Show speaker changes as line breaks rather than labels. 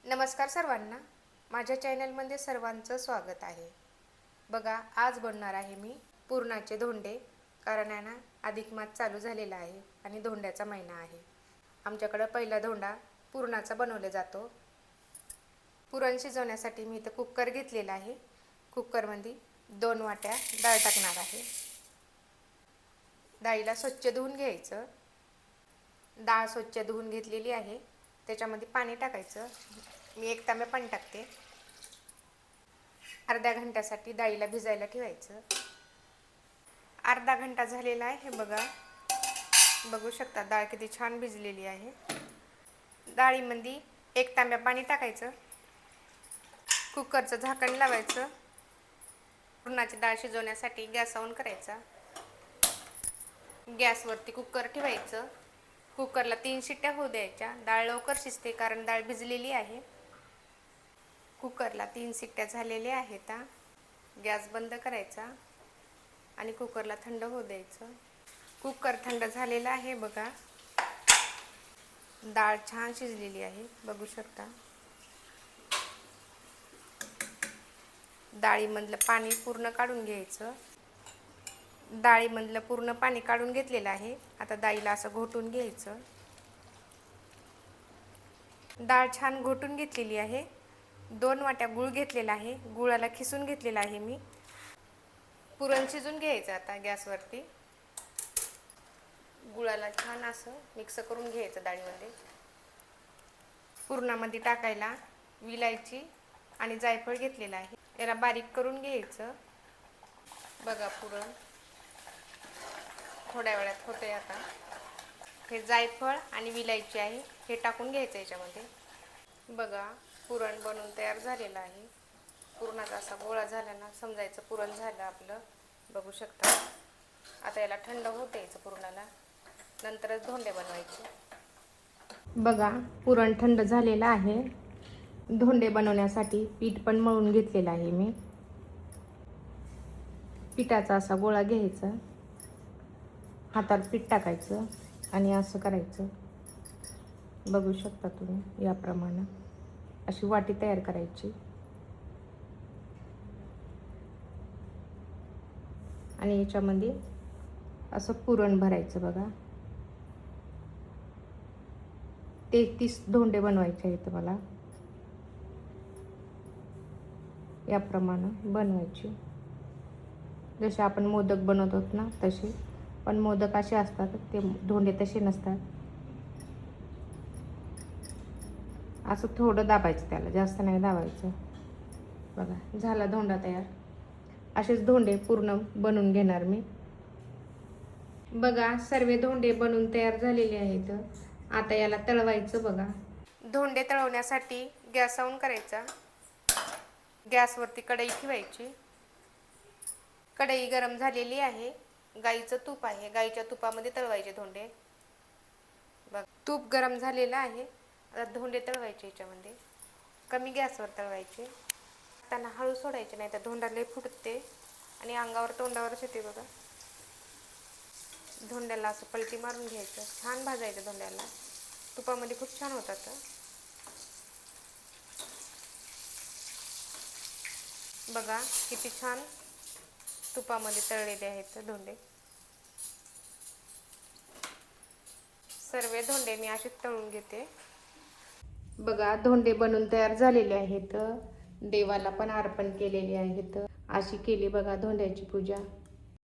नमस्कार सर्वांना, माझ्या चॅनलमध्ये सर्वांचं स्वागत आहे. बघा, आज बनवणार आहे मी पुरणाचे धोंडे. कारण आहे ना, अधिक मास चालू झालेला आहे आणि धोंड्याचा महिना आहे. आमच्याकडं पहिला धोंडा पुरणाचा बनवला जातो. पुरण शिजवण्यासाठी मी इथं कुकर घेतलेला आहे. कुकरमध्ये 2 वाट्या डाळ टाकणार आहे. डाळीला स्वच्छ धुवून घ्यायचं. डाळ स्वच्छ धुवून घेतलेली आहे. त्याच्यामध्ये पाणी टाकायचं. मी 1 तांब्या पाणी टाकते. अर्ध्या घंट्यासाठी डाळीला भिजायला ठेवायचं. अर्धा घंटा झालेला आहे. हे बघा, बघू शकता डाळ किती छान भिजलेली आहे. डाळीमध्ये 1 तांब्या पाणी टाकायचं. कुकरचं झाकण लावायचं. पुरणाची डाळ शिजवण्यासाठी गॅस ऑन करायचा. गॅसवरती कुकर ठेवायचं. कुकरला 3 शिट्ट्या होऊ द्यायच्या. डाळ लवकर शिजते कारण डाळ भिजलेली आहे. कुकरला 3 शिट्ट्या झालेल्या आहेत. गॅस बंद करायचा आणि कुकरला थंड होऊ द्यायचं. कुकर थंड झालेला आहे. बघा, डाळ छान शिजलेली आहे, बघू शकता. डाळीमधलं पाणी पूर्ण काढून घ्यायचं. डाळीमधलं पूर्ण पाणी काढून घेतलेलं आहे. आता डाळीला असं घोटून घ्यायचं. डाळ छान घोटून घेतलेली आहे. 2 वाट्या गूळ घेतलेला आहे. गुळाला खिसून घेतलेला आहे मी. पुरण शिजून घ्यायचं. आता गॅसवरती गुळाला छान असं मिक्स करून घ्यायचं डाळीमध्ये. पुरणामध्ये टाकायला विलायची आणि जायफळ घेतलेला आहे. याला बारीक करून घ्यायचं. बघा, पुरण थोड्या वेळात होतंय. आता हे जायफळ आणि विलायची आहे, हे टाकून घ्यायचं याच्यामध्ये. बघा, पुरण बनवून तयार झालेलं आहे. पुरणाचा असा गोळा झाला ना, समजायचं पुरण झालं आपलं. बघू शकता. आता याला थंड होऊ द्यायचं पुरणाला, नंतरच धोंडे बनवायचे. बघा, पुरण थंड झालेलं आहे. धोंडे बनवण्यासाठी पीठ पण मळून घेतलेलं आहे मी. पिठाचा असा गोळा घ्यायचा. हातात पीठ टाकायचं आणि असं करायचं. बघू शकता तुम्ही, याप्रमाणे अशी वाटी तयार करायची आणि याच्यामध्ये असं पुरण भरायचं. बघा, 33 धोंडे बनवायचे आहेत मला. याप्रमाणे बनवायचे, जसे आपण मोदक बनवतो ना तसे. पण मोदक असे असतात, ते धोंडे तसे नसतात. असं थोडं दाबायचं, त्याला जास्त नाही दाबायचं. बघा, झाला धोंडा तयार. असेच धोंडे पूर्ण बनवून घेणार मी. बघा, सर्व धोंडे बनवून तयार झालेले आहेत. आता याला तळवायचं. बघा, धोंडे तळवण्यासाठी गॅस ऑन करायचा. गॅसवरती कढई ठेवायची. कढई गरम झालेली आहे. गाईचं तूप आहे. गाईच्या तुपामध्ये तळवायचे धोंडे. बघ, तूप गरम झालेलं आहे. आता धोंडे तळवायचे याच्यामध्ये. कमी गॅसवर तळवायचे. त्यांना हळू सोडायचे, नाही तर धोंडा लय फुटते आणि अंगावर तोंडावरच येते. बघा, धोंड्याला असं पलटी मारून घ्यायचं. छान भाजायचं धोंड्याला. तुपामध्ये खूप छान होतात. बघा, किती छान तुपामध्ये तळलेले आहेत धोंडे. सर्व धोंडे मी अशीच तळून घेते. बघा, धोंडे बनवून तयार झालेले आहेत. देवाला पण अर्पण केलेले आहेत. अशी केली बघा धोंड्याची पूजा.